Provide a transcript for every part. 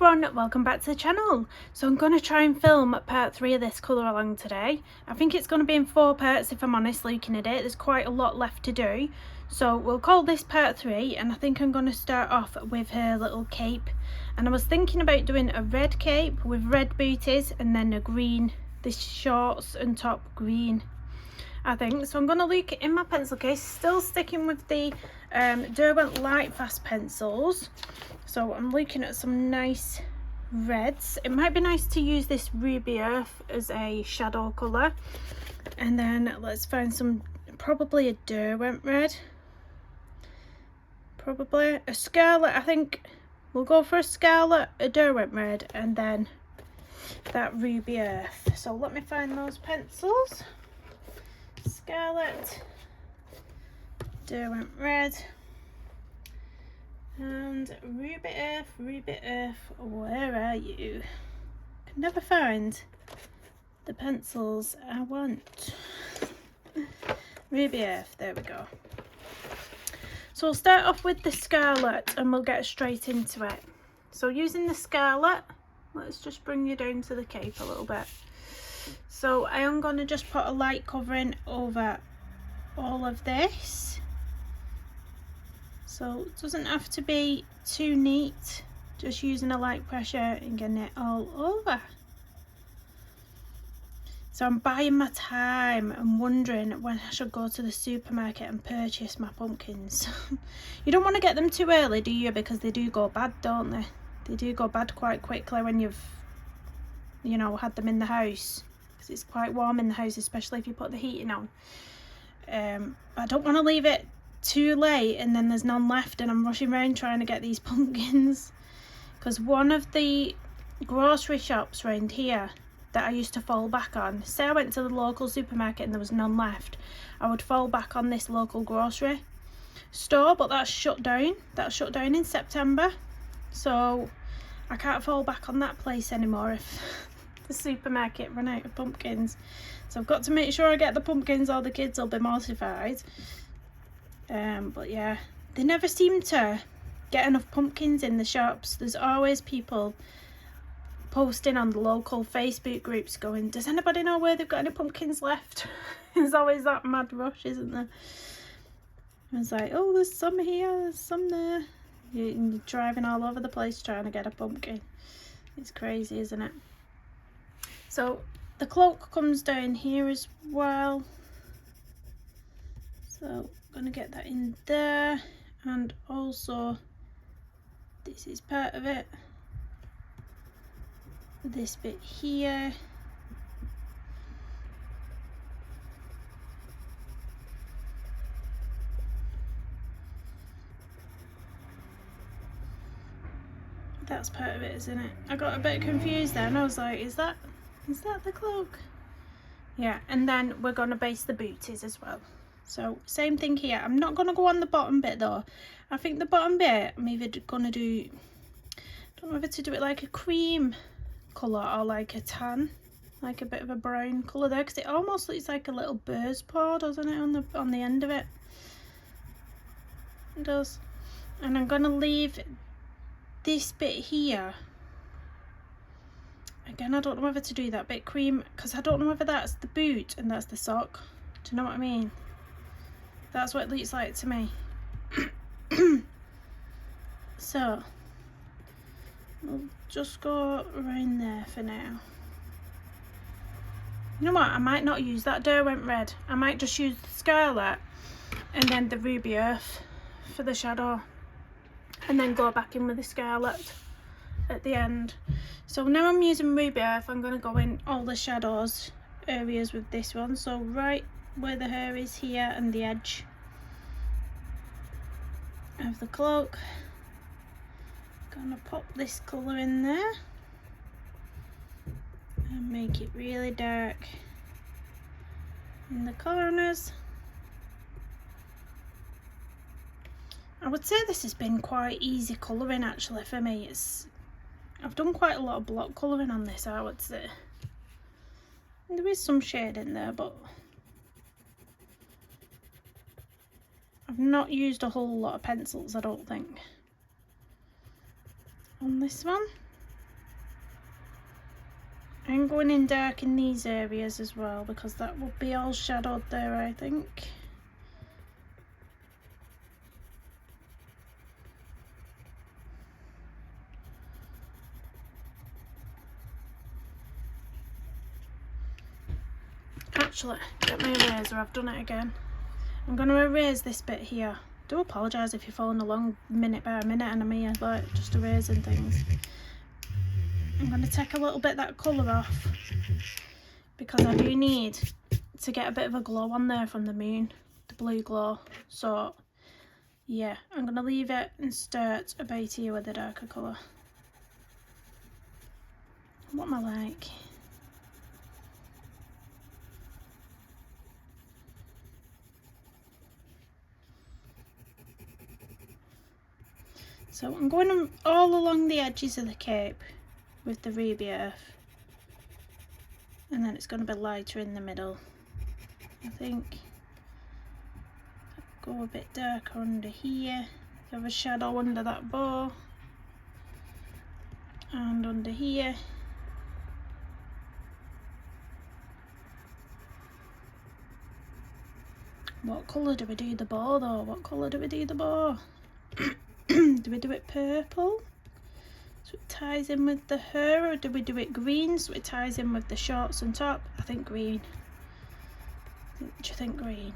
everyone, welcome back to the channel. So I'm going to try and film part 3 of this colour along today. I think it's going to be in 4 parts if I'm honest looking at it. There's quite a lot left to do. So we'll call this part 3, and I think I'm going to start off with her little cape. And I was thinking about doing a red cape with red booties and then a green, this shorts and top green, I think. So I'm going to look in my pencil case, still sticking with the Derwent Light Fast pencils. So I'm looking at some nice reds. It might be nice to use this Ruby Earth as a shadow colour. And then let's find some, probably a Derwent red. Probably a Scarlet. I think we'll go for a Scarlet, a Derwent red, and then that Ruby Earth. So let me find those pencils. Scarlet, Derwent red, and Ruby Earth, where are you? I can never find the pencils I want. Ruby Earth, there we go. So we'll start off with the Scarlet and we'll get straight into it. So using the Scarlet, let's just bring you down to the cape a little bit. So I am going to just put a light covering over all of this. So it doesn't have to be too neat, just using a light pressure and getting it all over. So I'm buying my time and wondering when I should go to the supermarket and purchase my pumpkins. You don't want to get them too early, do you? Because they do go bad, don't they? They do go bad quite quickly when you've, you know, had them in the house. Because it's quite warm in the house, especially if you put the heating on. I don't want to leave it too late and then there's none left and I'm rushing around trying to get these pumpkins. Because one of the grocery shops around here that I used to fall back on, say I went to the local supermarket and there was none left, I would fall back on this local grocery store, but that's shut down. That's shut down in September, so I can't fall back on that place anymore if the supermarket run out of pumpkins. So I've got to make sure I get the pumpkins or the kids will be mortified. But yeah, they never seem to get enough pumpkins in the shops. There's always people posting on the local Facebook groups going, does anybody know where they've got any pumpkins left? There's always that mad rush, isn't there? It's like, oh, there's some here, there's some there. You're driving all over the place trying to get a pumpkin. It's crazy, isn't it? So the cloak comes down here as well. So I'm going to get that in there, and also this is part of it. This bit here. That's part of it, isn't it? I got a bit confused there and I was like, is that the cloak? Yeah, and then we're going to base the booties as well. So same thing here. I'm not going to go on the bottom bit though. I think the bottom bit I'm either going to do, I don't know whether to do it like a cream colour or like a tan, like a bit of a brown colour there, because it almost looks like a little bird's paw, doesn't it, on the end of it? It does. And I'm going to leave this bit here. Again, I don't know whether to do that bit cream, because I don't know whether that's the boot and that's the sock. Do you know what I mean? That's what it looks like to me. So we'll just go around there for now. You know what? I might not use that Derwent red. I might just use the Scarlet and then the Ruby Earth for the shadow, and then go back in with the Scarlet at the end. So now I'm using Ruby Earth. I'm going to go in all the shadows areas with this one. So right where the hair is here and the edge of the cloak, gonna pop this colour in there and make it really dark in the corners. I would say this has been quite easy colouring actually for me. I've done quite a lot of block colouring on this, I would say. There is some shade in there, but I've not used a whole lot of pencils, I don't think, on this one. I'm going in dark in these areas as well because that will be all shadowed there, I think. Actually, get my eraser, I've done it again. I'm going to erase this bit here. I do apologise if you're following along minute by minute and I'm here like just erasing things. I'm going to take a little bit of that colour off because I do need to get a bit of a glow on there from the moon, the blue glow. So yeah, I'm going to leave it and start about here with a darker colour. What am I like? So I'm going all along the edges of the cape with the ruby earth, and then it's going to be lighter in the middle, I think. Go a bit darker under here, have a shadow under that bow, and under here. What colour do we do the bow though? What colour do we do the bow? Do we do it purple so it ties in with the hair, or do we do it green so it ties in with the shorts and top? I think green. Do you think green?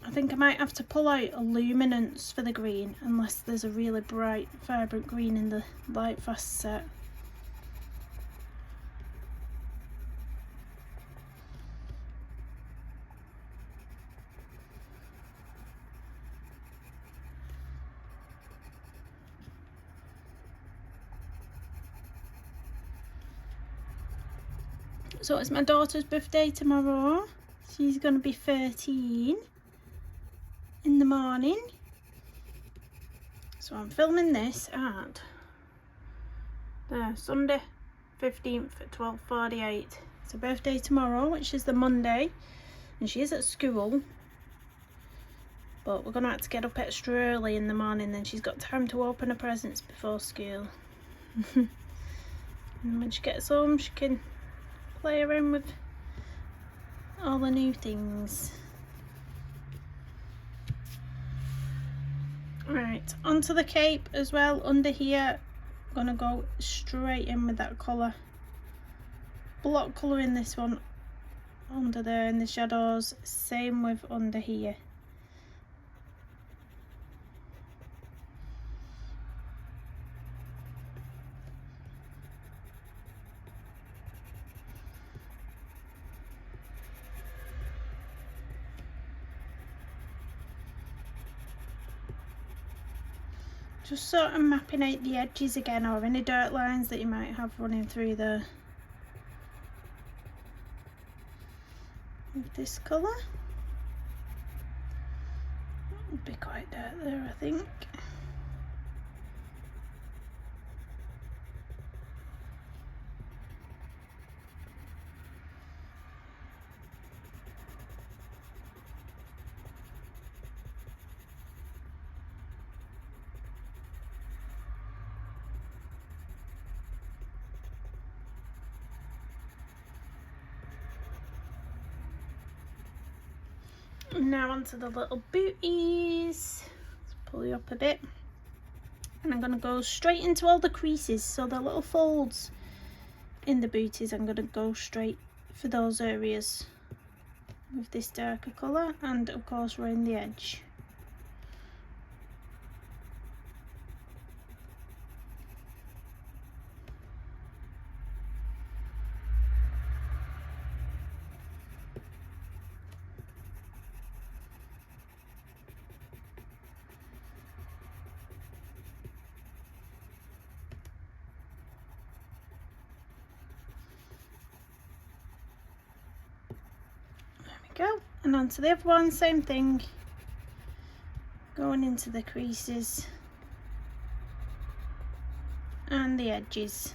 I think I might have to pull out a Luminance for the green unless there's a really bright vibrant green in the light fast set. So it's my daughter's birthday tomorrow. She's going to be 13 in the morning. So I'm filming this at Sunday 15th at 12:48. It's her birthday tomorrow, which is the Monday, and she is at school. But we're going to have to get up extra early in the morning, then she's got time to open her presents before school. And when she gets home, she can play around with all the new things. Right, onto the cape as well. Under here, I'm gonna go straight in with that colour. Block colour in this one, under there in the shadows, same with under here. Just sort of mapping out the edges again, or any dirt lines that you might have running through there. With this colour. That would be quite dark there, I think. Now onto the little booties. Let's pull you up a bit, and I'm going to go straight into all the creases, so the little folds in the booties, I'm going to go straight for those areas with this darker colour, and of course around the edge. Go, and onto the other one, same thing, going into the creases and the edges.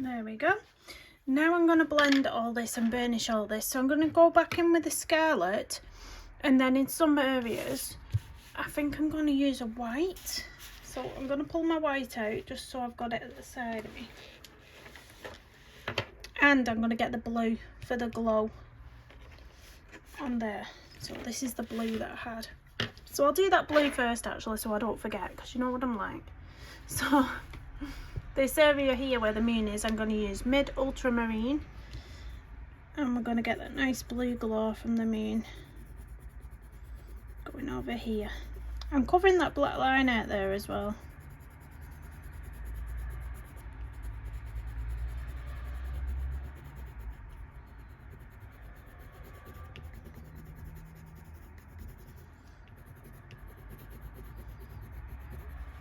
There we go. Now I'm going to blend all this and burnish all this. So I'm going to go back in with the Scarlet, and then in some areas I think I'm going to use a white. So I'm going to pull my white out just so I've got it at the side of me. And I'm going to get the blue for the glow on there. So this is the blue that I had. So I'll do that blue first actually, so I don't forget, because you know what I'm like. So this area here where the moon is, I'm going to use mid ultramarine, and we're going to get that nice blue glow from the moon going over here. I'm covering that black line out there as well.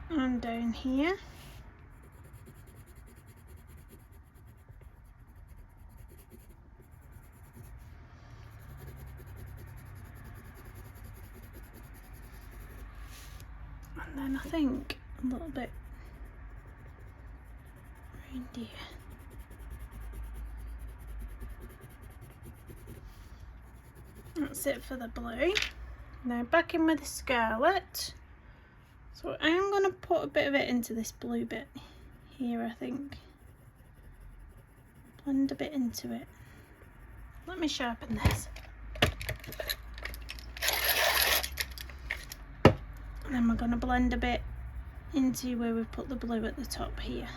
And down here. And then I think a little bit reindeer. That's it for the blue. Now back in with the Scarlet. So I'm going to put a bit of it into this blue bit here, I think. Blend a bit into it. Let me sharpen this. And then we're going to blend a bit into where we've put the blue at the top here.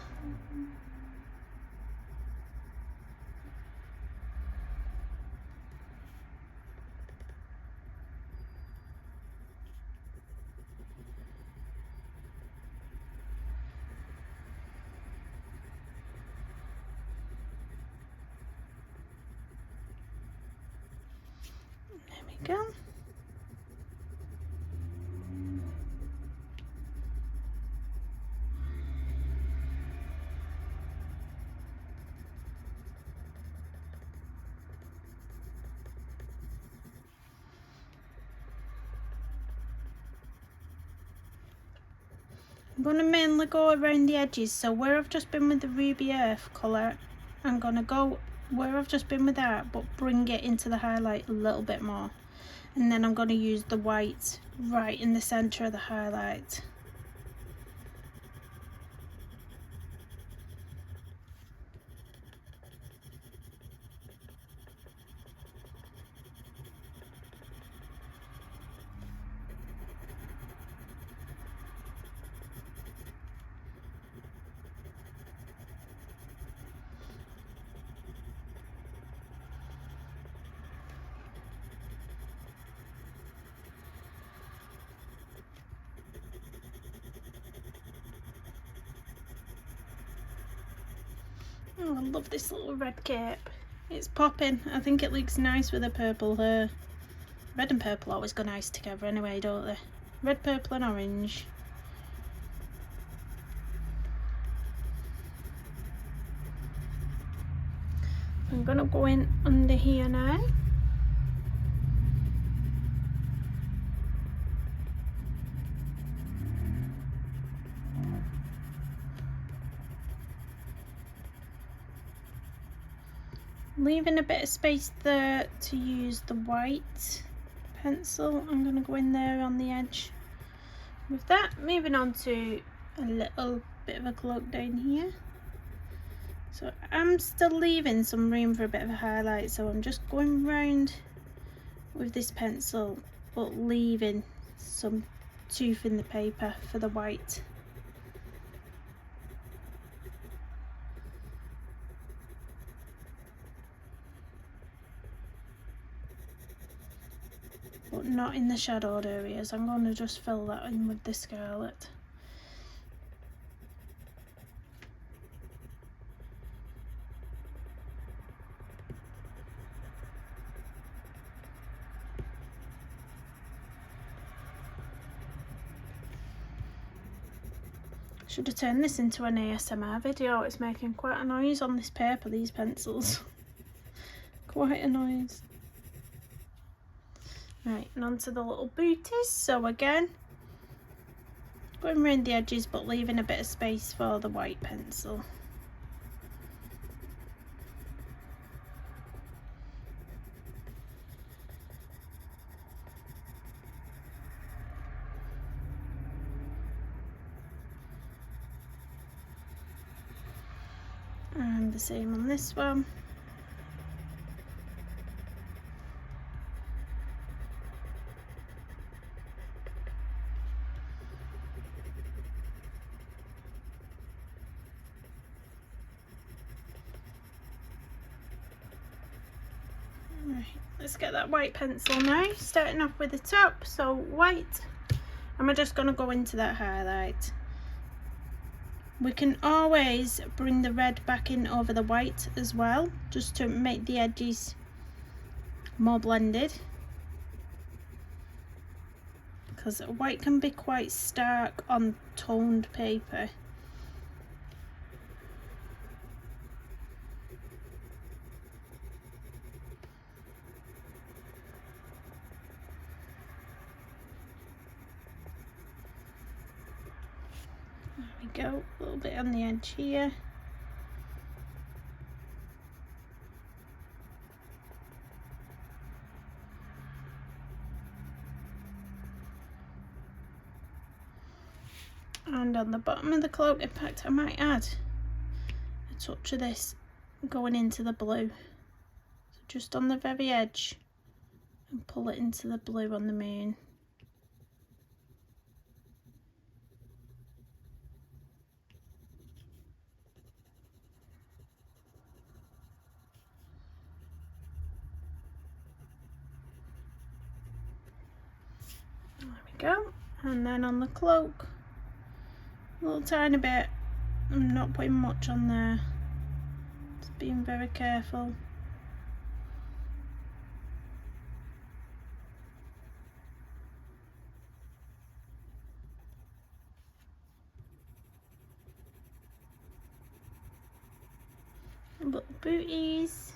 Go. I'm going to mainly go around the edges, so where I've just been with the ruby earth colour, I'm going to go where I've just been with that, but bring it into the highlight a little bit more. And then I'm going to use the white right in the centre of the highlight. Oh, I love this little red cape. It's popping. I think it looks nice with the purple hair. Red and purple always go nice together anyway, don't they? Red, purple and orange. I'm going to go in under here now. Leaving a bit of space there to use the white pencil. I'm going to go in there on the edge with that. Moving on to a little bit of a cloak down here. So I'm still leaving some room for a bit of a highlight, so I'm just going round with this pencil but leaving some tooth in the paper for the white. But not in the shadowed areas. I'm going to just fill that in with the Scarlet. Should have turned this into an ASMR video. It's making quite a noise on this paper, these pencils. Quite a noise. Right, and onto the little booties. So again, going around the edges but leaving a bit of space for the white pencil. And the same on this one. Right, let's get that white pencil now, starting off with the top. So white, and we're just going to go into that highlight. We can always bring the red back in over the white as well, just to make the edges more blended, because white can be quite stark on toned paper. Go a little bit on the edge here. And on the bottom of the cloak, in fact, I might add a touch of this going into the blue. So just on the very edge and pull it into the blue on the moon. Go, and then on the cloak, a little tiny bit. I'm not putting much on there, just being very careful. And little booties.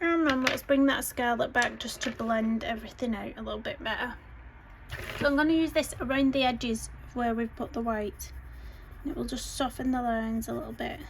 And then let's bring that Scarlet back just to blend everything out a little bit better. So I'm going to use this around the edges of where we've put the white. And it will just soften the lines a little bit.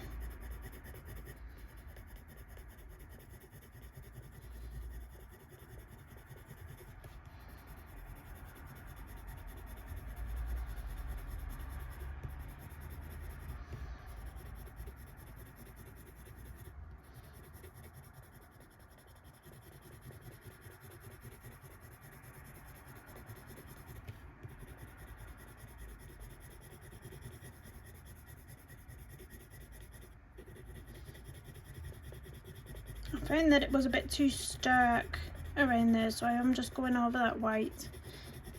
I found that it was a bit too stark around there, so I am just going over that white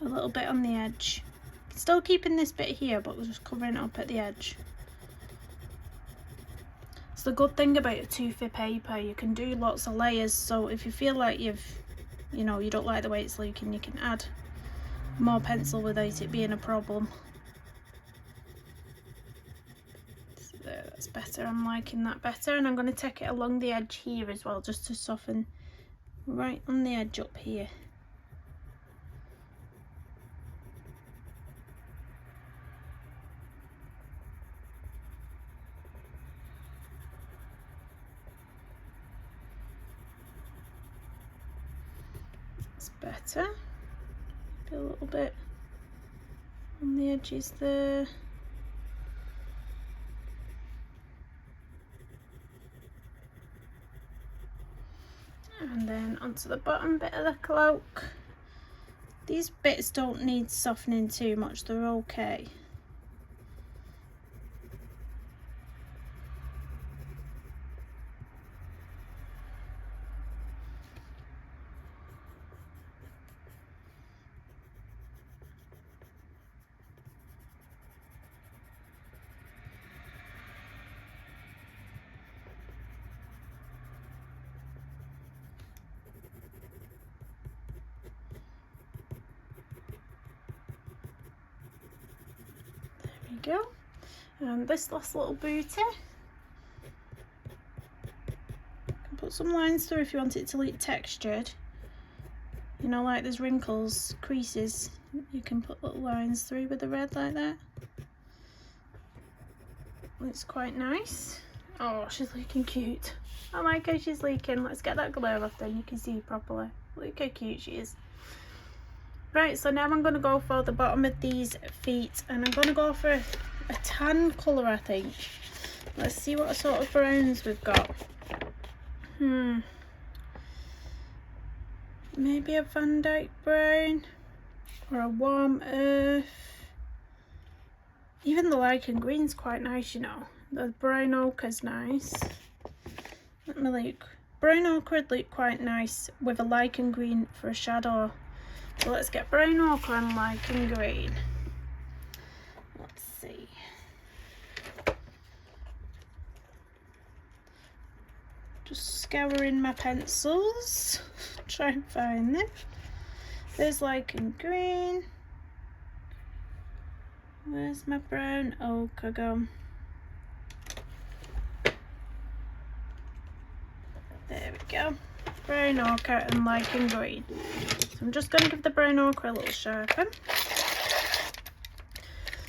a little bit on the edge. Still keeping this bit here, but we're just covering it up at the edge. It's the good thing about a 2-4 paper, you can do lots of layers, so if you feel like you don't like the way it's looking, you can add more pencil without it being a problem. That's better, I'm liking that better, and I'm going to take it along the edge here as well, just to soften right on the edge up here. It's better, maybe a little bit on the edges there. And then onto the bottom bit of the cloak. These bits don't need softening too much, they're okay. Go, and this last little booty, you can put some lines through if you want it to look textured, You know, like there's wrinkles, creases, you can put little lines through with the red like that. It's quite nice. Oh, she's looking cute. I like how she's leaking. Let's get that glare off then you can see properly. Look how cute she is. Right, so now I'm going to go for the bottom of these feet, and I'm going to go for a tan colour, I think. Let's see what sort of browns we've got. Maybe a Van Dyke brown or a warm earth. Even the lichen green's quite nice, you know. The brown ochre's nice. Let me look. Brown ochre would look quite nice with a lichen green for a shadow. So let's get brown ochre and lichen green. Let's see. Just scouring my pencils. Try and find them. There's lichen green. Where's my brown ochre gone? There we go. Brown ochre and lichen green. So I'm just going to give the brown ochre a little sharpen.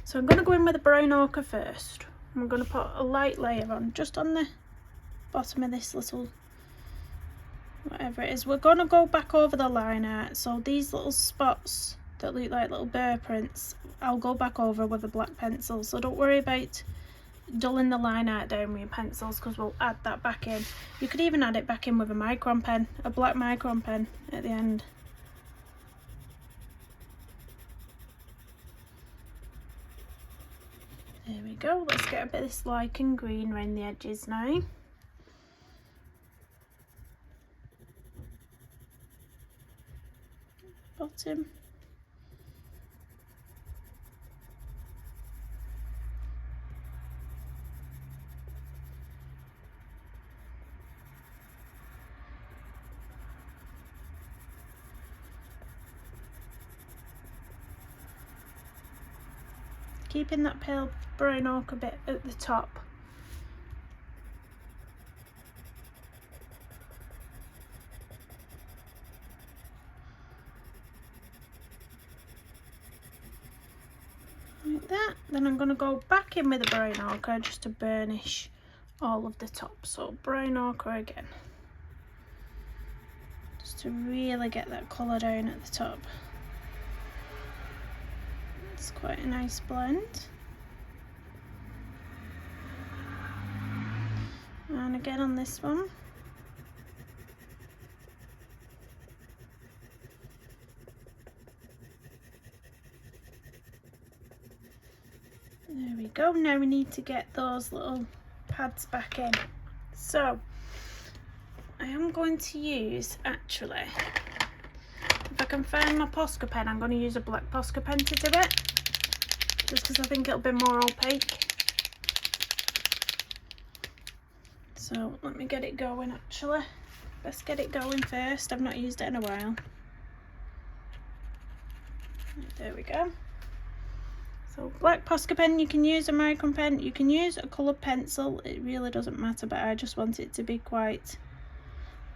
So I'm going to go in with the brown ochre first. I'm going to put a light layer on, just on the bottom of this little, whatever it is. We're going to go back over the line art. So these little spots that look like little bear prints, I'll go back over with a black pencil. So don't worry about dulling the line art down with your pencils, because we'll add that back in. You could even add it back in with a micron pen, a black micron pen at the end. There we go. Let's get a bit of this lichen green around the edges now. Bottom. Keeping that pale brown ochre bit at the top. Like that. Then I'm going to go back in with the brown ochre just to burnish all of the top. So brown ochre again. Just to really get that colour down at the top. It's quite a nice blend. And again on this one. There we go. Now we need to get those little pads back in. So I am going to use, actually, if I can find my Posca pen, I'm going to use a black Posca pen to do it. Just because I think it'll be more opaque. So let me get it going actually. Let's get it going first. I've not used it in a while. There we go. So black Posca pen, you can use a micron pen, you can use a coloured pencil, it really doesn't matter, but I just want it to be quite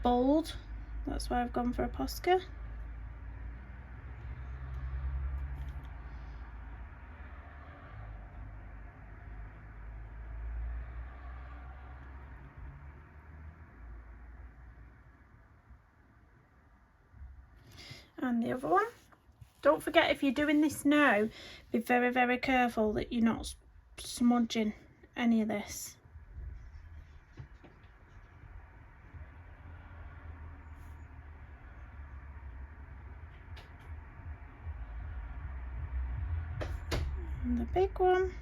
bold. That's why I've gone for a Posca. And the other one. Don't forget, if you're doing this now, be very, very careful that you're not smudging any of this. And the big one.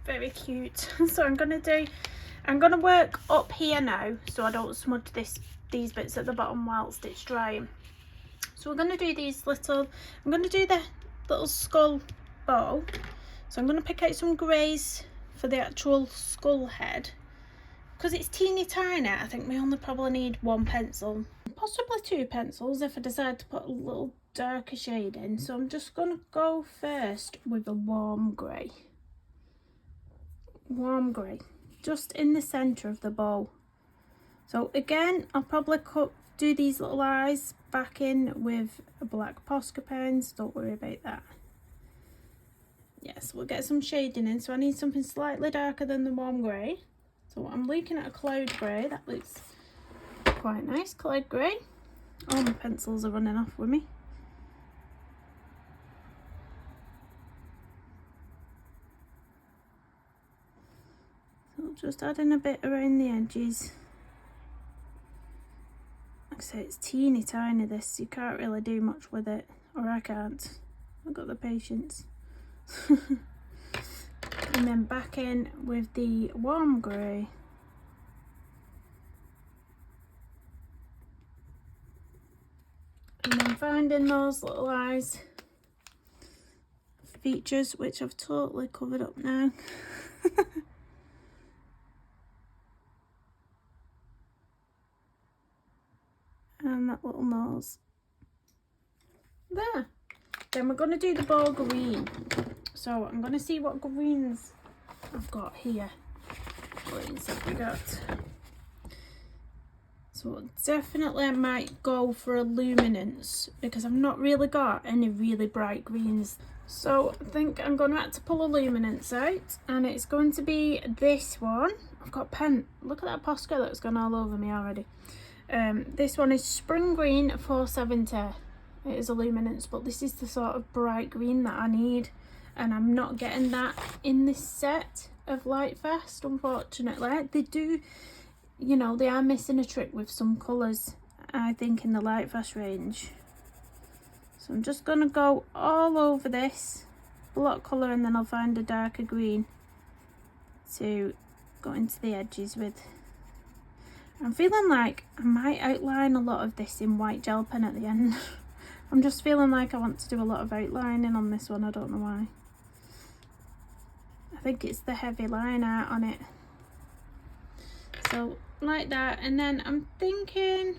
Very cute. So I'm going to work up here now so I don't smudge these bits at the bottom whilst it's drying. So we're going to do these little, I'm going to do the little skull bow. So I'm going to pick out some greys for the actual skull head. Because it's teeny tiny, I think we only probably need one pencil. Possibly two pencils if I decide to put a little darker shade in. So I'm just going to go first with a warm grey. warm grey, just in the centre of the bow. So again, I'll probably do these little eyes back in with a black Posca pens, don't worry about that. Yes, we'll get some shading in, so I need something slightly darker than the warm grey. So I'm looking at a cloud grey, that looks quite nice, cloud grey. All my pencils are running off with me. So just adding a bit around the edges. Like I say, it's teeny tiny this, you can't really do much with it, or I can't, I've got the patience. And then back in with the warm grey. And then finding those little eyes features, which I've totally covered up now. And that little nose there. Then we're going to do the ball green, so I'm going to see what greens I've got here. Greens have we got? So definitely I might go for a Luminance, because I've not really got any really bright greens. So I think I'm going to have to pull a Luminance out, and it's going to be this one. I've got pen, look at that Posca that's gone all over me already. This one is Spring Green 470. It is a Luminance, but this is the sort of bright green that I need, and I'm not getting that in this set of Lightfast, unfortunately. They do, you know, they are missing a trick with some colours, I think, in the Lightfast range. So I'm just going to go all over this block colour, and then I'll find a darker green to go into the edges with. I'm feeling like I might outline a lot of this in white gel pen at the end. I'm just feeling like I want to do a lot of outlining on this one, I don't know why. I think it's the heavy line art on it. So like that, and then I'm thinking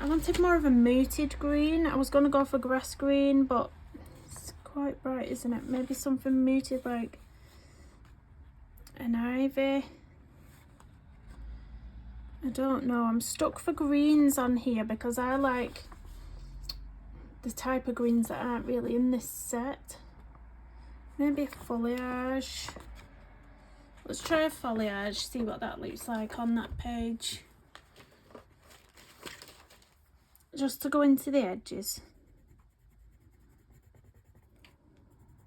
I wanted more of a muted green. I was going to go for grass green, but it's quite bright, isn't it? Maybe something muted like an ivy. I don't know, I'm stuck for greens on here because I like the type of greens that aren't really in this set. Maybe foliage. Let's try a foliage, see what that looks like on that page. Just to go into the edges.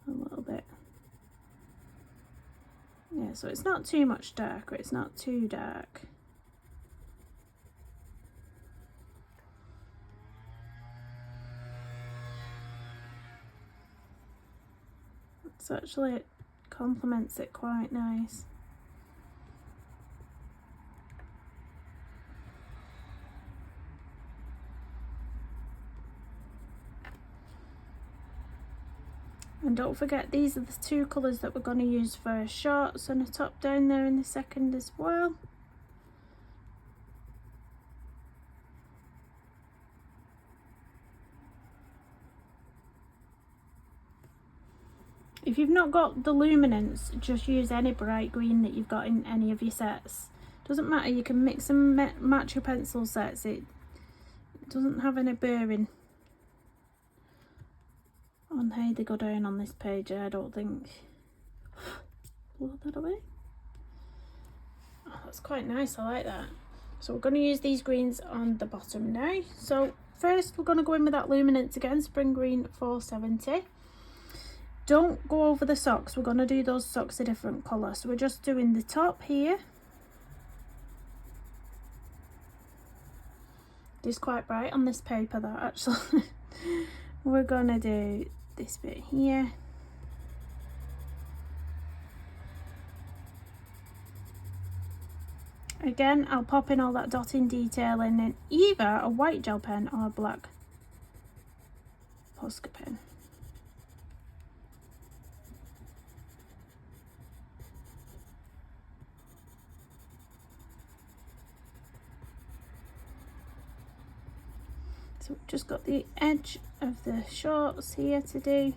A little bit. Yeah, so it's not too much darker, it's not too dark. So actually it complements it quite nice. And don't forget, these are the two colours that we're going to use for shorts and a top down there in the second as well. If you've not got the Luminance, just use any bright green that you've got in any of your sets. Doesn't matter, you can mix and match your pencil sets. It doesn't have any bearing on how they go down on this page, I don't think. Blow that away. Oh, that's quite nice, I like that. So we're going to use these greens on the bottom now. So first we're going to go in with that Luminance again, Spring Green 470. Don't go over the socks, we're going to do those socks a different colour. So we're just doing the top here. It's quite bright on this paper, that actually. We're going to do this bit here. Again, I'll pop in all that dotting detail in either a white gel pen or a black Posca pen. So we've just got the edge of the shorts here to do.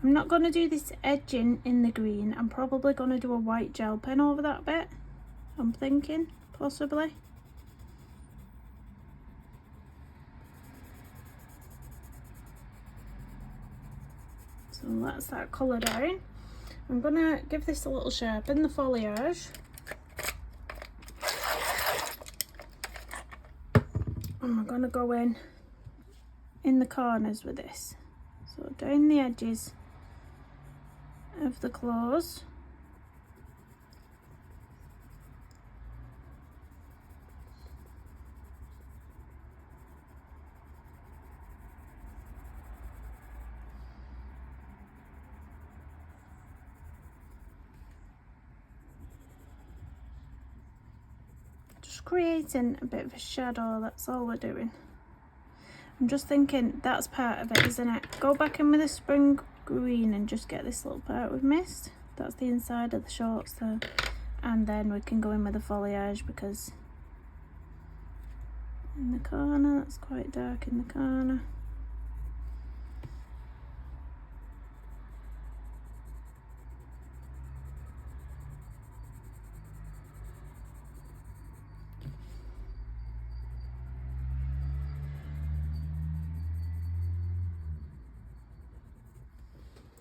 I'm not going to do this edging in the green. I'm probably going to do a white gel pen over that bit. I'm thinking, possibly. So that's that colour down. I'm going to give this a little sharpen, the foliage. And I'm going to go in the corners with this. So down the edges of the claws. Just creating a bit of a shadow, that's all we're doing. I'm just thinking that's part of it, isn't it? Go back in with the spring green and just get this little part with mist. That's the inside of the shorts there. And then we can go in with the foliage, because in the corner, that's quite dark in the corner.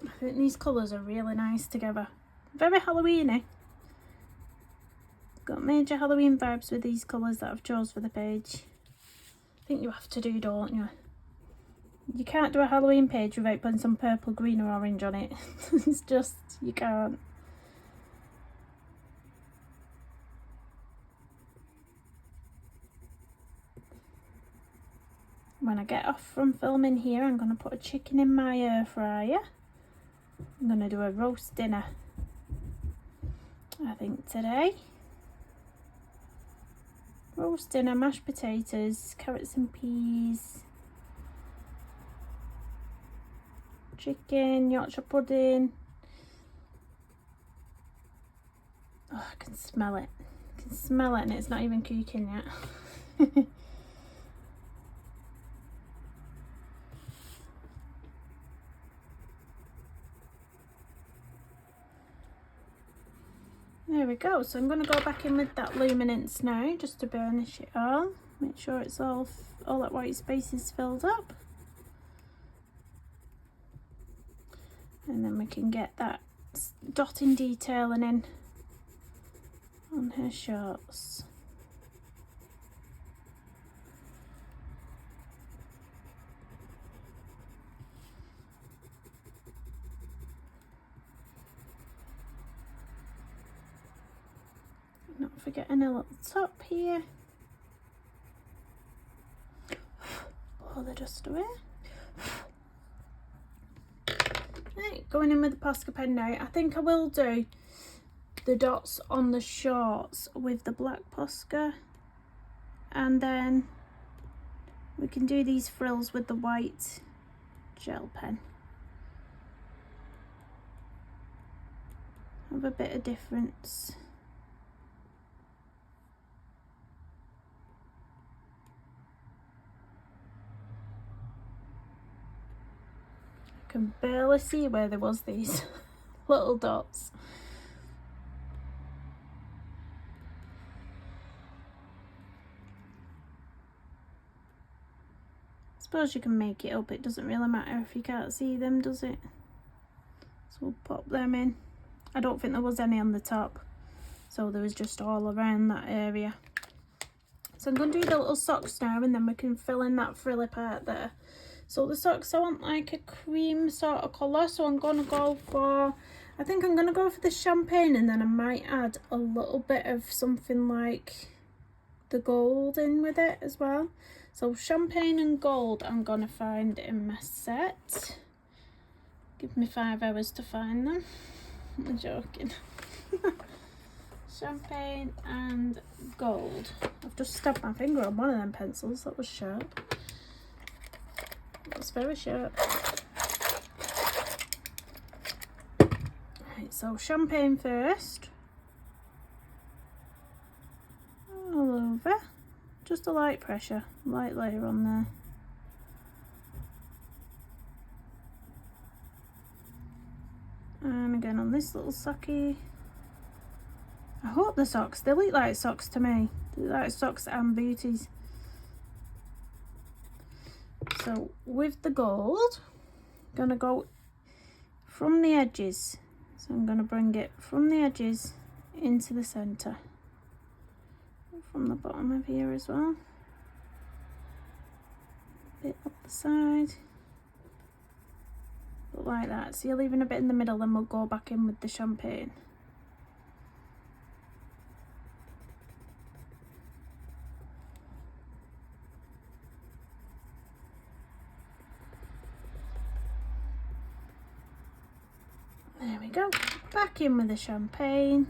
I think these colours are really nice together. Very Halloweeny. Got major Halloween vibes with these colours that I've chose for the page. I think you have to do, don't you? You can't do a Halloween page without putting some purple, green or orange on it. It's just, you can't. When I get off from filming here, I'm going to put a chicken in my air fryer. I'm going to do a roast dinner, I think, today. Roast dinner, mashed potatoes, carrots and peas, chicken, Yorkshire pudding. Oh, I can smell it. I can smell it, and it's not even cooking yet. There we go. So I'm going to go back in with that Luminance now, just to burnish it all. Make sure it's all that white space is filled up. And then we can get that dotting detailing in on her shorts. Not forgetting a little top here. Blow the dust away. Right, going in with the Posca pen now. I think I will do the dots on the shorts with the black Posca, and then we can do these frills with the white gel pen. Have a bit of difference. Can barely see where there was these little dots. I suppose you can make it up, it doesn't really matter if you can't see them, does it? So we'll pop them in. I don't think there was any on the top, so there was just all around that area. So I'm going to do the little socks now, and then we can fill in that frilly part there. So the socks, I want like a cream sort of colour, so I'm going to go for, I think I'm going to go for the champagne, and then I might add a little bit of something like the gold in with it as well. So champagne and gold I'm going to find in my set. Give me 5 hours to find them. I'm joking. Champagne and gold. I've just stabbed my finger on one of them pencils, that was sharp. That's very sharp. Right, so champagne first. All over. Just a light pressure, light layer on there. again on this little socky. I hope the socks, they look like socks to me. They look like socks and booties. So with the gold, I'm going to go from the edges. So I'm going to bring it from the edges into the centre. From the bottom of here as well. Bit up the side. But like that. So you're leaving a bit in the middle, then we'll go back in with the champagne. There we go. Back in with the champagne.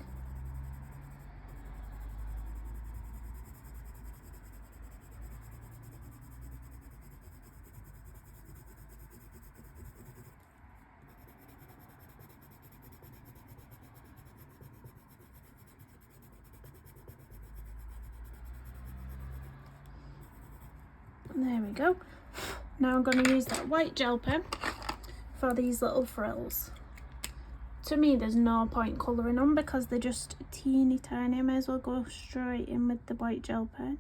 There we go. Now I'm going to use that white gel pen for these little frills. To me, there's no point colouring them because they're just teeny tiny. I may as well go straight in with the white gel pen.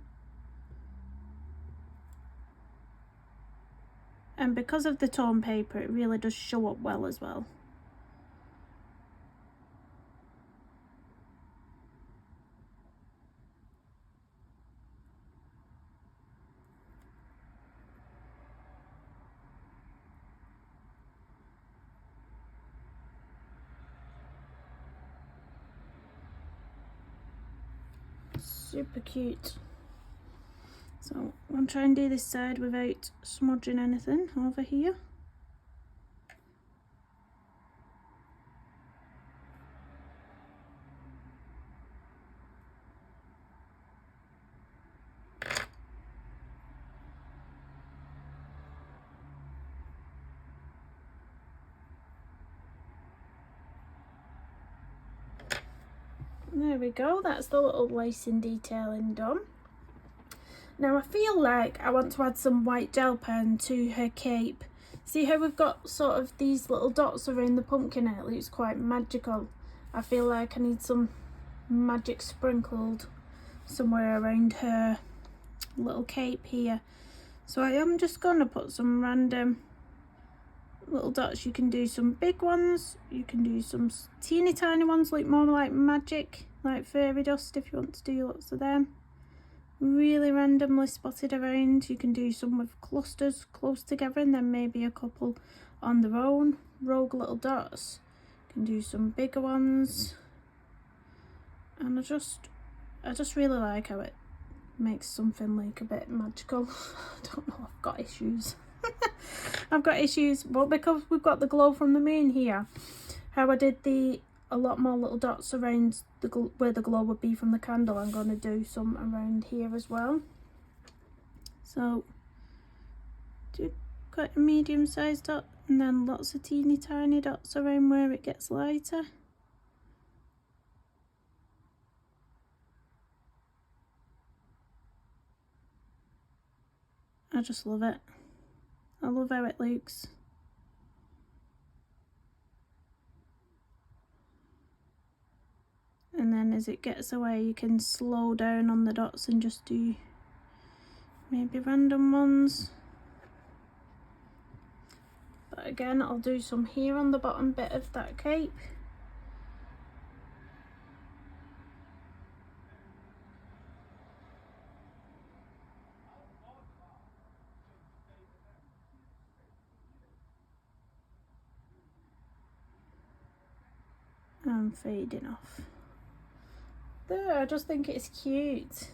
And because of the tone paper, it really does show up well as well. Super cute. So I'm going to try and do this side without smudging anything over here. There we go, that's the little lacing detailing done. Now I feel like I want to add some white gel pen to her cape. See how we've got sort of these little dots around the pumpkin and it looks quite magical. I feel like I need some magic sprinkled somewhere around her little cape here. So I am just going to put some random little dots. You can do some big ones, you can do some teeny tiny ones, look more like magic, like fairy dust if you want to do lots of them. Really randomly spotted around. You can do some with clusters close together and then maybe a couple on their own, rogue little dots. You can do some bigger ones. And I just really like how it makes something like a bit magical. I don't know, I've got issues. I've got issues, but because we've got the glow from the moon here, how I did a lot more little dots around where the glow would be from the candle, I'm going to do some around here as well. So do quite a medium sized dot and then lots of teeny tiny dots around where it gets lighter. I just love it. I love how it looks. And then as it gets away, you can slow down on the dots and just do maybe random ones. But again, I'll do some here on the bottom bit of that cape. And fading off. There, I just think it's cute.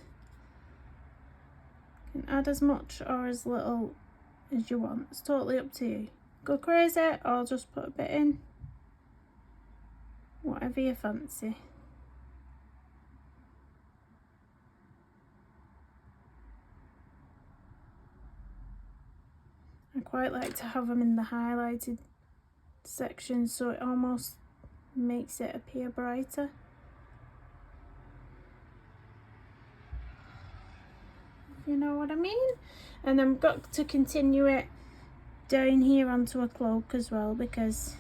You can add as much or as little as you want. It's totally up to you. Go crazy or just put a bit in. Whatever you fancy. I quite like to have them in the highlighted section so it almost makes it appear brighter. You know what I mean? And I've got to continue it down here onto a cloak as well because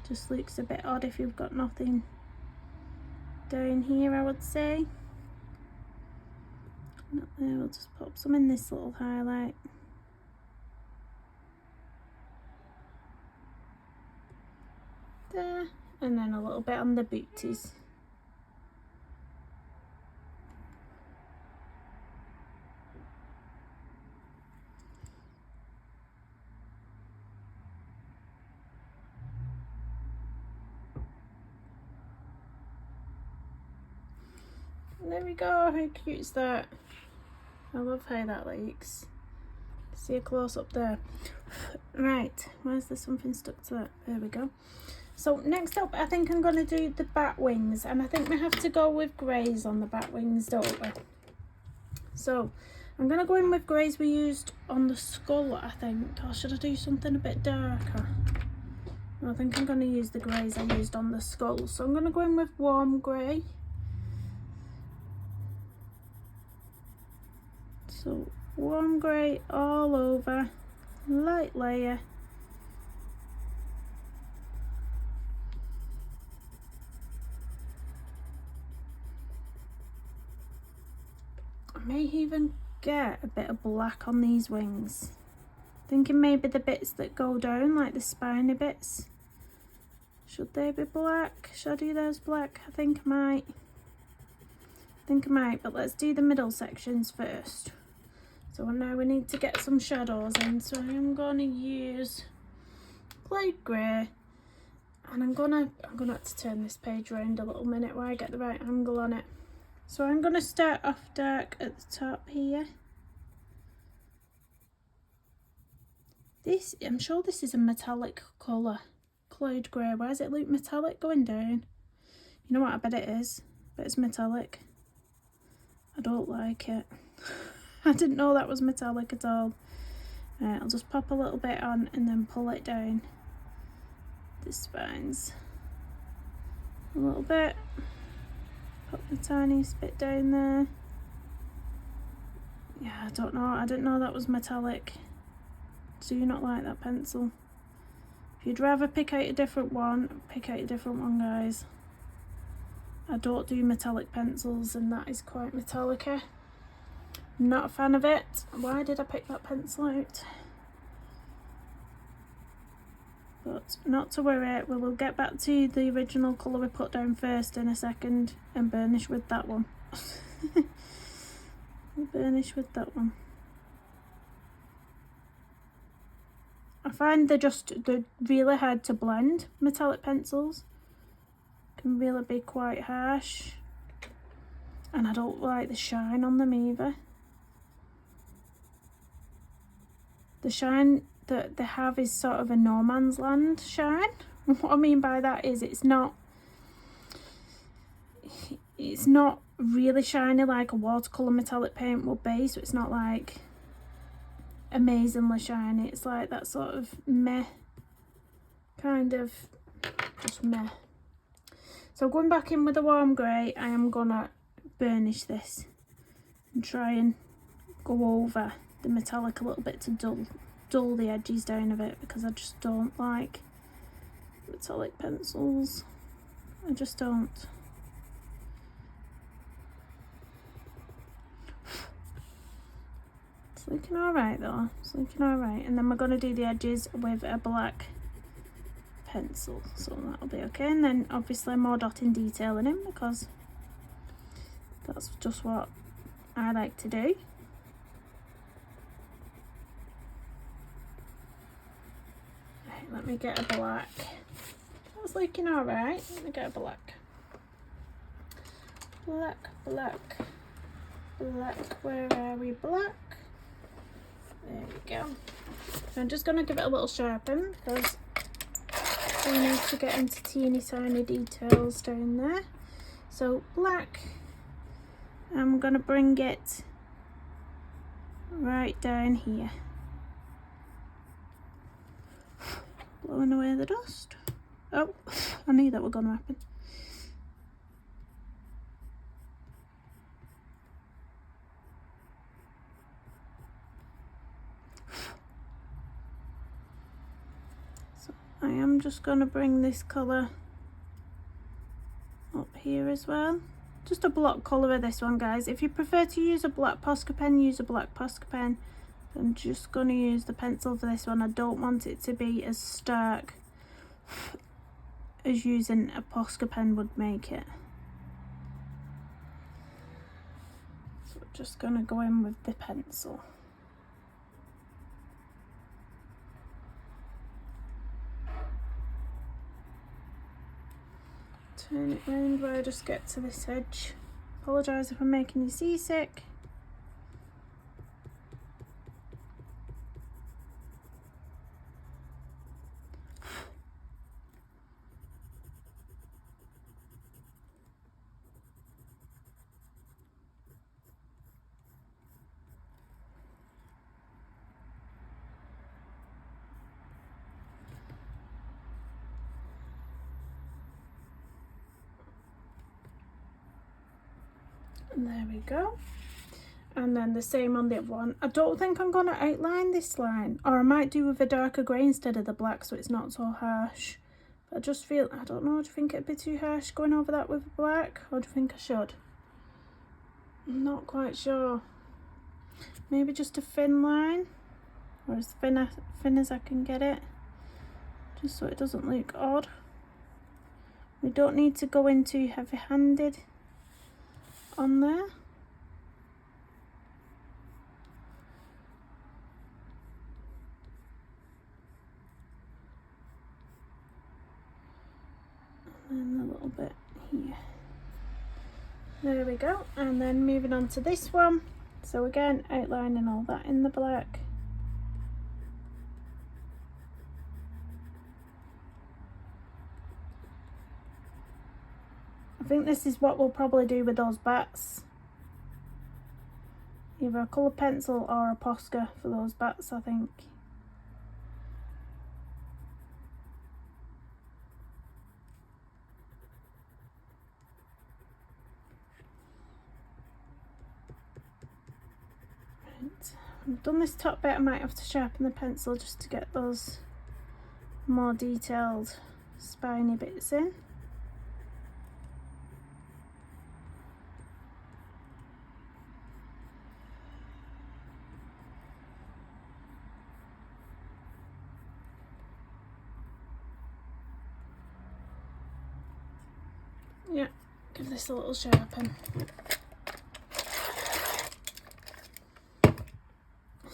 Just looks a bit odd if you've got nothing down here, I would say. Not there, we'll just pop some in this little highlight. There, and then a little bit on the booties. There we go, how cute is that? I love how that looks. See a close up there. Right, why is there something stuck to that? There we go. So next up, I think I'm going to do the bat wings, and I think we have to go with greys on the bat wings, don't we? So I'm going to go in with greys we used on the skull, I think. Or should I do something a bit darker? No, I think I'm going to use the greys I used on the skull. So I'm going to go in with warm grey. So warm grey all over, light layer. I may even get a bit of black on these wings. Thinking maybe the bits that go down, like the spiny bits. Should they be black? Should I do those black? I think I might. But let's do the middle sections first. So now we need to get some shadows in, so I'm going to use light grey, and I'm gonna have to turn this page around a little minute while I get the right angle on it. So I'm going to start off dark at the top here. This, I'm sure this is a metallic colour, cloud grey. Why does it look metallic going down? You know what, I bet it is, but it's metallic. I don't like it. I didn't know that was metallic at all. I'll just pop a little bit on and then pull it down the spines a little bit. Pop the tiniest bit down there. Yeah, I don't know. I didn't know that was metallic. Do you not like that pencil? If you'd rather pick out a different one, pick out a different one, guys. I don't do metallic pencils, and that is quite metallic-y. Not a fan of it. Why did I pick that pencil out? But not to worry, we will get back to the original colour we put down first in a second and burnish with that one. We'll burnish with that one. I find they're really hard to blend. Metallic pencils can really be quite harsh, and I don't like the shine on them either. The shine that they have is sort of a no man's land shine. What I mean by that is it's not really shiny like a watercolour metallic paint would be, so it's not like amazingly shiny. It's like that sort of meh, kind of just meh. So going back in with the warm grey, I am gonna burnish this and try and go over the metallic a little bit to dull the edges down of it, because I just don't like metallic pencils. I just don't. It's looking alright though. It's looking alright. And then we're going to do the edges with a black pencil, so that'll be okay. And then obviously more dotting detailing in, because that's just what I like to do. Right, let me get a black. That's looking alright. Let me get a black. Black, black, black. Where are we? Black. There we go. So I'm just going to give it a little sharpen, because we need to get into teeny tiny details down there. So black, I'm going to bring it right down here. Blowing away the dust. Oh, I knew that was going to happen. I am just going to bring this colour up here as well. Just a block colour of this one, guys. If you prefer to use a black Posca pen, use a black Posca pen. I'm just going to use the pencil for this one. I don't want it to be as stark as using a Posca pen would make it. So we're just going to go in with the pencil. Turn it round where I just get to this edge. Apologise if I'm making you seasick. And there we go. And then the same on the other one. I don't think I'm going to outline this line, or I might do with a darker grey instead of the black so it's not so harsh. But I just feel, I don't know, do you think it'd be too harsh going over that with black, or do you think I should? I'm not quite sure. Maybe just a thin line, or as thin as I can get it, just so it doesn't look odd. We don't need to go in too heavy-handed on there. And a little bit here. There we go. And then moving on to this one. So again, outlining all that in the black. I think this is what we'll probably do with those bats. Either a colour pencil or a Posca for those bats, I think. Right, I've done this top bit. I might have to sharpen the pencil just to get those more detailed spiny bits in. Yeah, give this a little sharpen.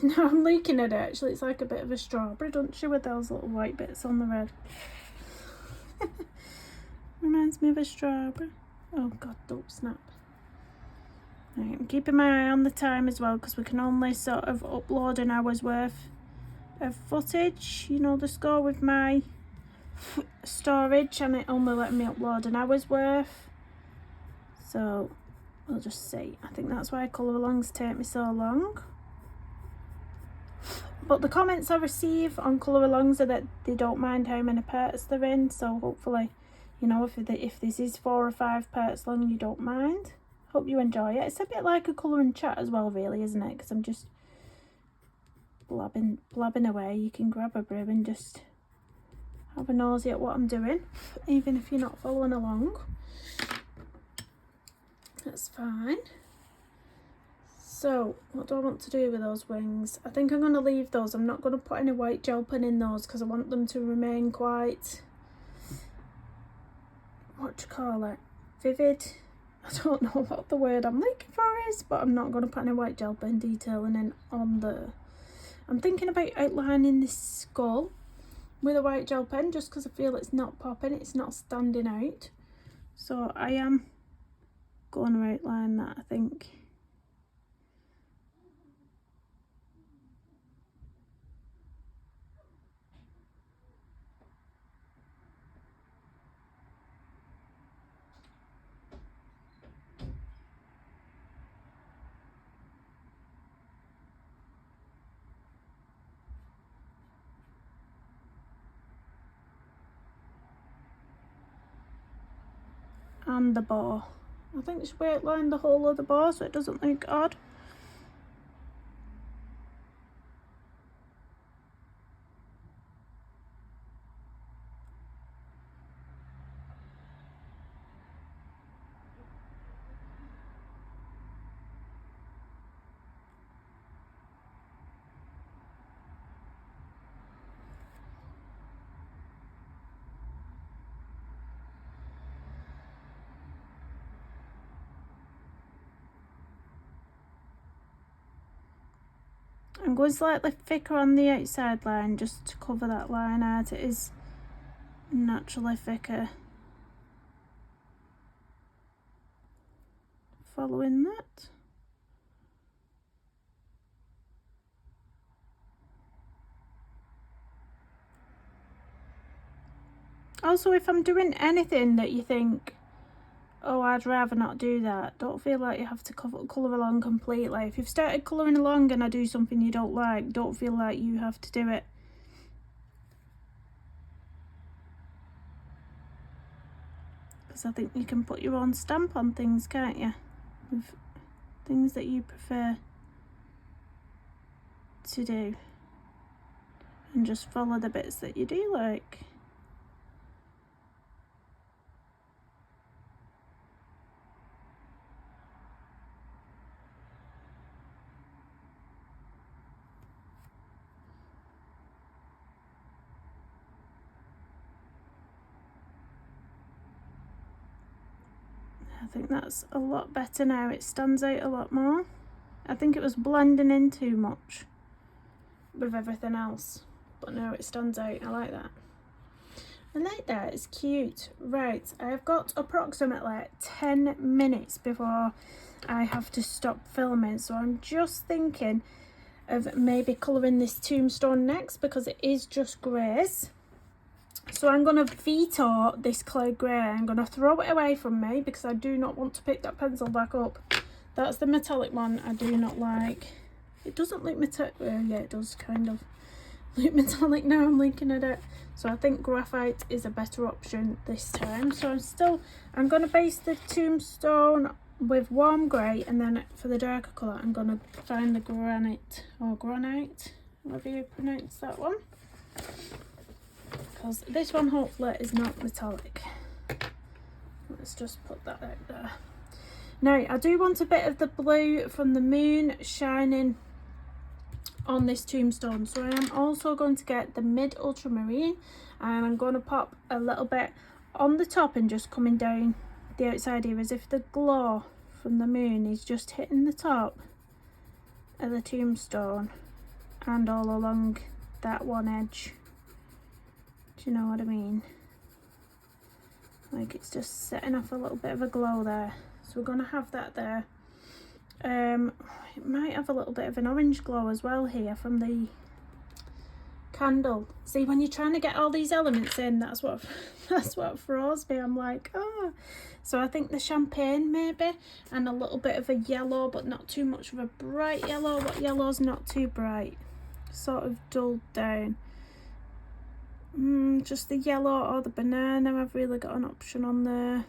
Now I'm looking at it, actually it's like a bit of a strawberry, don't you, with those little white bits on the red. Reminds me of a strawberry. Oh god, don't snap. Right, I'm keeping my eye on the time as well, because we can only sort of upload an hour's worth of footage. You know the score with my storage, and it only let me upload an hour's worth, so we'll just see. I think that's why colour alongs take me so long. But the comments I receive on colour alongs are that they don't mind how many parts they're in, so hopefully, you know, if this is 4 or 5 parts long, you don't mind. Hope you enjoy it. It's a bit like a colour and chat as well, really, isn't it? Because I'm just blabbing away. You can grab a brew and just have a nosy at what I'm doing, even if you're not following along. That's fine. So what do I want to do with those wings? I think I'm going to leave those. I'm not going to put any white gel pen in those because I want them to remain quite, what do you call it, vivid. I don't know what the word I'm looking for is, but I'm not going to put any white gel pen detailing in on the... I'm thinking about outlining this skull with a white gel pen just because I feel it's not popping, it's not standing out. So I am going to outline that, I think. And the bow. I think should we outline the whole of the bow so it doesn't look odd. I'm going slightly thicker on the outside line just to cover that line out. It is naturally thicker. Following that. Also, if I'm doing anything that you think, oh, I'd rather not do that, don't feel like you have to colour along completely. If you've started colouring along and I do something you don't like, don't feel like you have to do it. Because I think you can put your own stamp on things, can't you? With things that you prefer to do. And just follow the bits that you do like. I think that's a lot better now. It stands out a lot more. I think it was blending in too much with everything else, but now it stands out. I like that. I like that, it's cute. Right, I've got approximately 10 minutes before I have to stop filming, so I'm just thinking of maybe colouring this tombstone next because it is just greys. So I'm going to veto this cloud grey. I'm going to throw it away from me because I do not want to pick that pencil back up. That's the metallic one I do not like. It doesn't look metallic. Yeah, it does kind of look metallic now I'm looking at it. So I think graphite is a better option this time. So I'm going to base the tombstone with warm grey, and then for the darker colour I'm going to find the granite or granite, however you pronounce that one. Because this one hopefully is not metallic. Let's just put that out there. Now I do want a bit of the blue from the moon shining on this tombstone, so I am also going to get the mid ultramarine, and I'm going to pop a little bit on the top and just coming down the outside here as if the glow from the moon is just hitting the top of the tombstone and all along that one edge. Do you know what I mean? Like it's just setting off a little bit of a glow there. So we're going to have that there. It might have a little bit of an orange glow as well here from the candle. See, when you're trying to get all these elements in, that's what throws me. I'm like, oh. So I think the champagne maybe, and a little bit of a yellow, but not too much of a bright yellow. What yellow's not too bright? Sort of dulled down. Just the yellow or the banana. I've really got an option on there.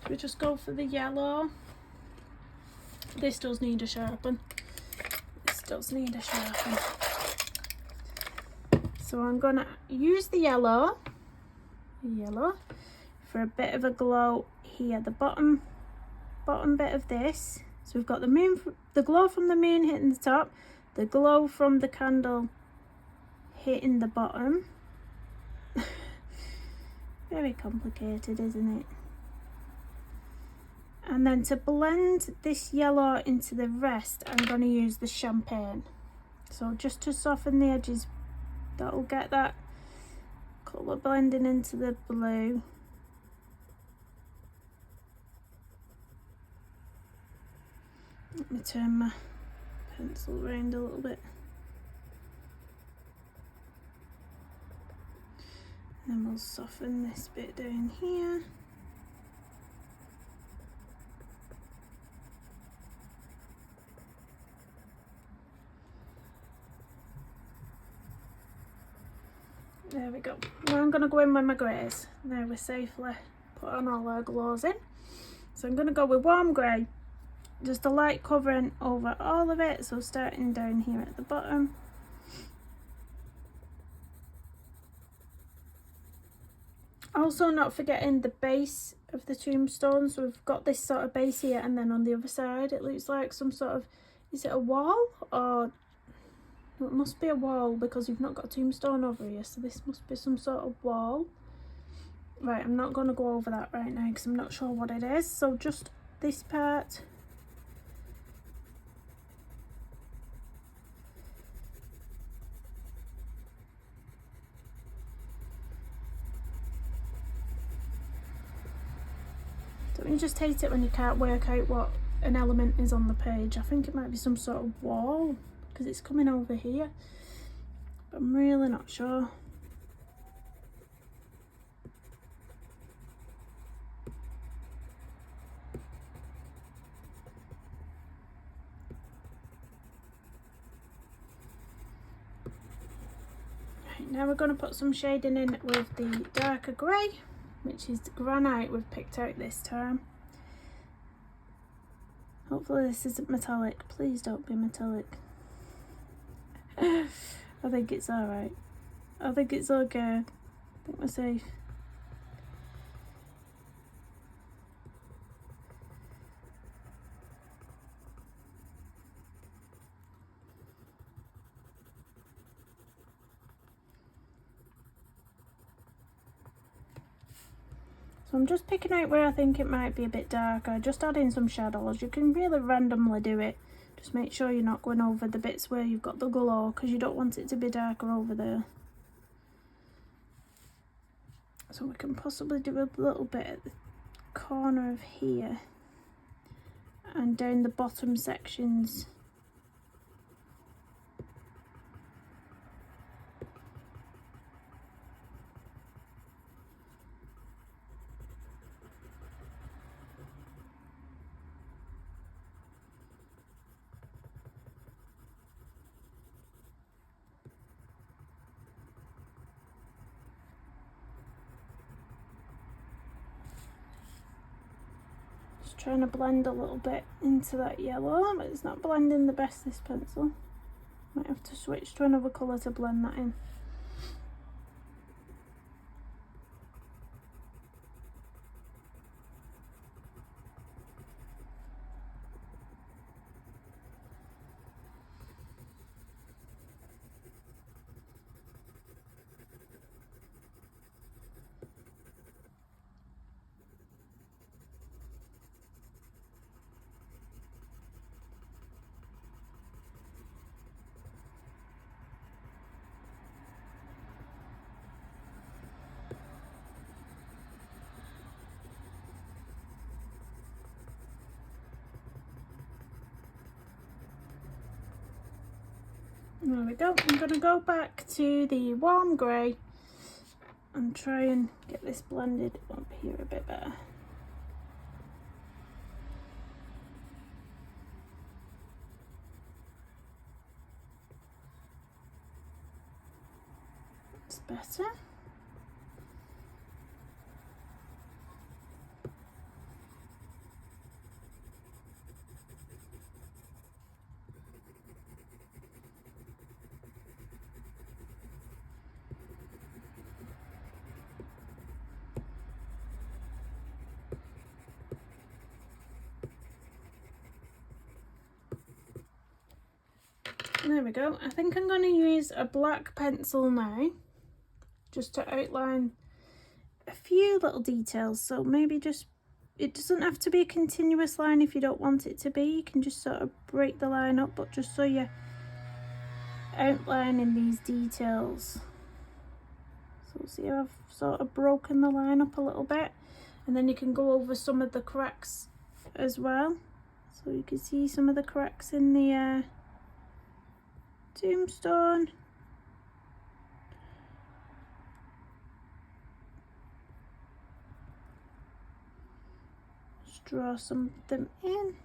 Should we just go for the yellow? This does need a sharpen. This does need a sharpen. So I'm gonna use the yellow for a bit of a glow here. The bottom bit of this. So we've got the moon, the glow from the moon hitting the top, the glow from the candle hitting the bottom. Very complicated, isn't it? And then to blend this yellow into the rest, I'm going to use the champagne. So just to soften the edges, that'll get that colour blending into the blue. Let me turn my pencil around a little bit. And then we'll soften this bit down here. There we go. Now I'm going to go in with my greys. Now we're safely put on all our glows in. So I'm going to go with warm grey. Just a light covering over all of it. So starting down here at the bottom. Also not forgetting the base of the tombstone. So we've got this sort of base here, and then on the other side it looks like some sort of, is it a wall? Or it must be a wall because you've not got a tombstone over here, so this must be some sort of wall. Right, I'm not going to go over that right now because I'm not sure what it is. So just this part. Don't you just hate it when you can't work out what an element is on the page? I think it might be some sort of wall because it's coming over here, but I'm really not sure. Right, now we're going to put some shading in with the darker grey, which is the Granite we've picked out this time. Hopefully this isn't metallic. Please don't be metallic. I think it's alright. I think it's okay. I think we're safe. So I'm just picking out where I think it might be a bit darker, just adding some shadows. You can really randomly do it. Just make sure you're not going over the bits where you've got the glow, because you don't want it to be darker over there. So we can possibly do a little bit at the corner of here and down the bottom sections. Trying to blend a little bit into that yellow, but it's not blending the best, this pencil. Might have to switch to another colour to blend that in. There we go. I'm going to go back to the warm grey and try and get this blended up here a bit better. It's better. There we go. I think I'm going to use a black pencil now just to outline a few little details. So maybe just, it doesn't have to be a continuous line if you don't want it to be. You can just sort of break the line up, but just so you're outlining these details. So see how I've sort of broken the line up a little bit, and then you can go over some of the cracks as well. So you can see some of the cracks in the tombstone. Just draw some of them in.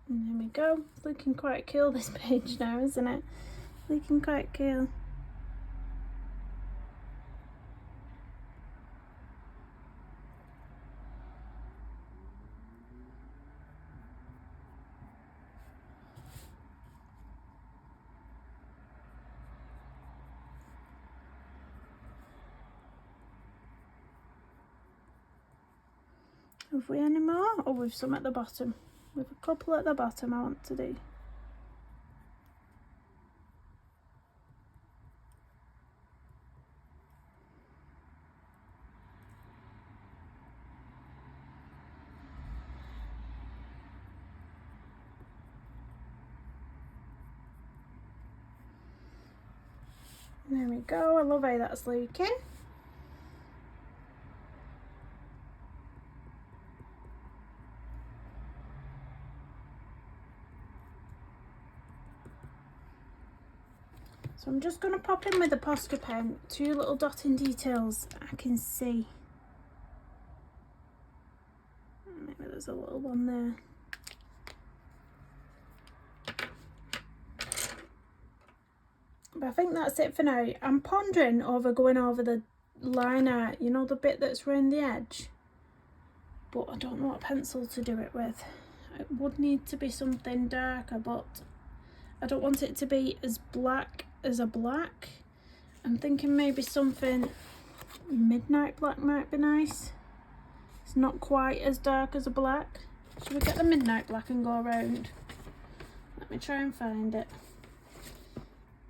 And there we go. It's looking quite cool, this page now, isn't it? Looking quite cool. Have we any more? Oh, we've some at the bottom. With a couple at the bottom I want to do. There we go. I love how that's looking. So I'm just going to pop in with a Posca pen 2 little dotting details I can see. Maybe there's a little one there. But I think that's it for now. I'm pondering over going over the line art, you know, the bit that's around the edge. But I don't know what pencil to do it with. It would need to be something darker, but I don't want it to be as black as a black. I'm thinking maybe something midnight black might be nice. It's not quite as dark as a black. Should we get the midnight black and go around? Let me try and find it.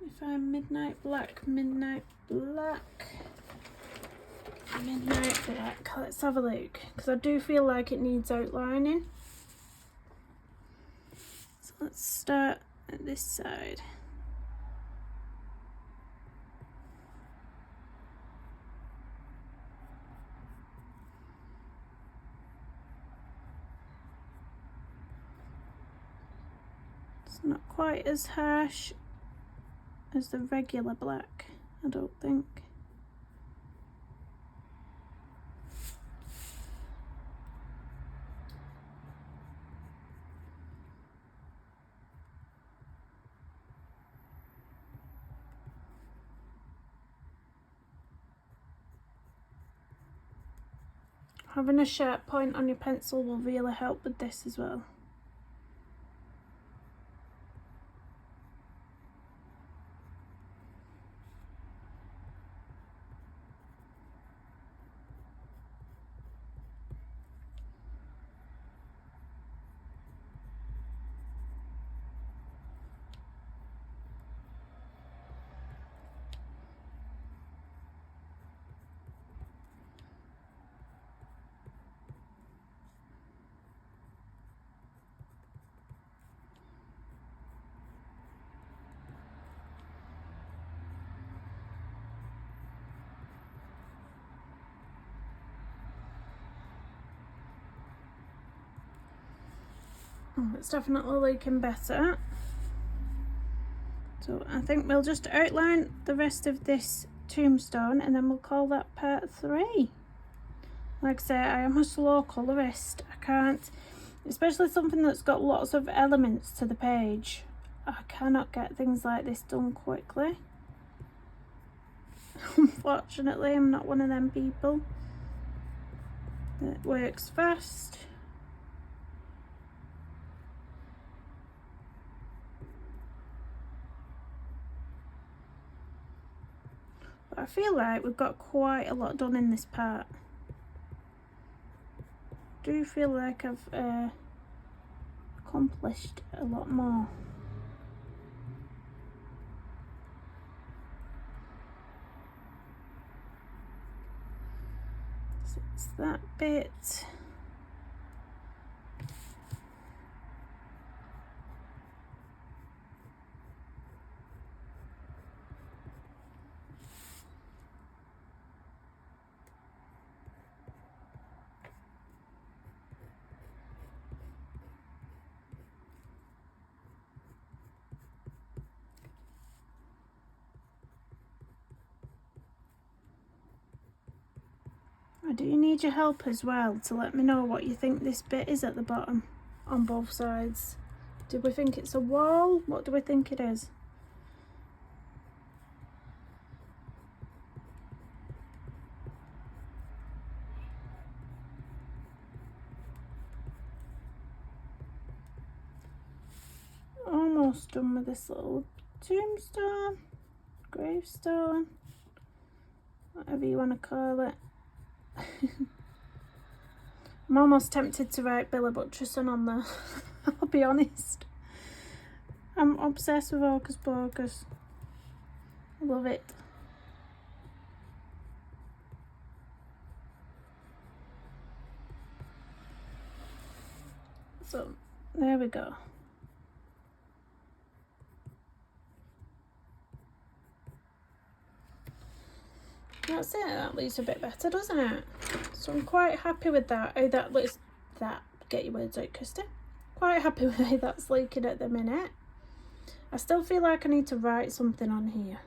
Let me find midnight black, midnight black, midnight black. Let's have a look, because I do feel like it needs outlining. So let's start at this side. It's not quite as harsh as the regular black, I don't think. Having a sharp point on your pencil will really help with this as well. Oh, it's definitely looking better. So I think we'll just outline the rest of this tombstone and then we'll call that part 3. Like I say, I am a slow colourist. I can't, especially something that's got lots of elements to the page, I cannot get things like this done quickly. Unfortunately, I'm not one of them people that works fast. But I feel like we've got quite a lot done in this part. I do feel like I've accomplished a lot more. So it's that bit. I do need your help as well to let me know what you think this bit is at the bottom on both sides. Do we think it's a wall? What do we think it is? Almost done with this little tombstone, gravestone, whatever you want to call it. I'm almost tempted to write Billy Butcherson on there. I'll be honest. I'm obsessed with Hocus Pocus. I love it. So there we go. That's it, that looks a bit better, doesn't it? So I'm quite happy with that. Oh, that looks, that, get your words out, Kirsty. Quite happy with how that's looking at the minute. I still feel like I need to write something on here.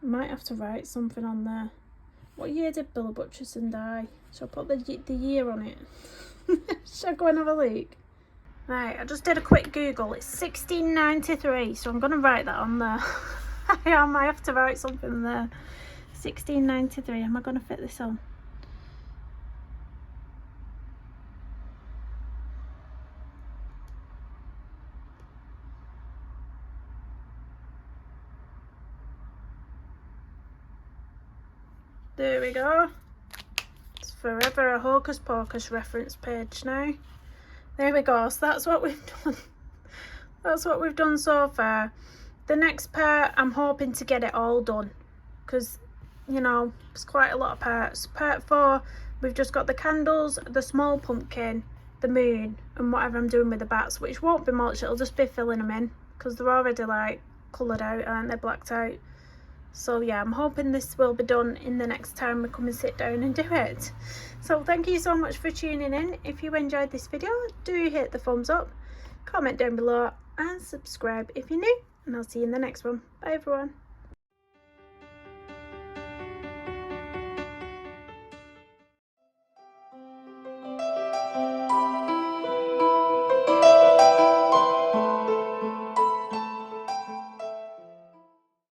I might have to write something on there. What year did Bill Butcherson die? Shall I put the year on it? Shall I go and have a look? Right, I just did a quick Google. It's 1693, so I'm going to write that on there. I might have to write something there. 1693, am I going to fit this on? There we go. It's forever a Hocus Pocus reference page now. There we go, so that's what we've done. That's what we've done so far. The next part, I'm hoping to get it all done, because, you know, it's quite a lot of parts. Part 4, we've just got the candles, the small pumpkin, the moon, and whatever I'm doing with the bats, which won't be much, it'll just be filling them in, because they're already, like, coloured out, aren't they, blacked out. So yeah, I'm hoping this will be done in the next time we come and sit down and do it. So thank you so much for tuning in. If you enjoyed this video, do hit the thumbs up, comment down below and subscribe if you're new, and I'll see you in the next one. Bye everyone.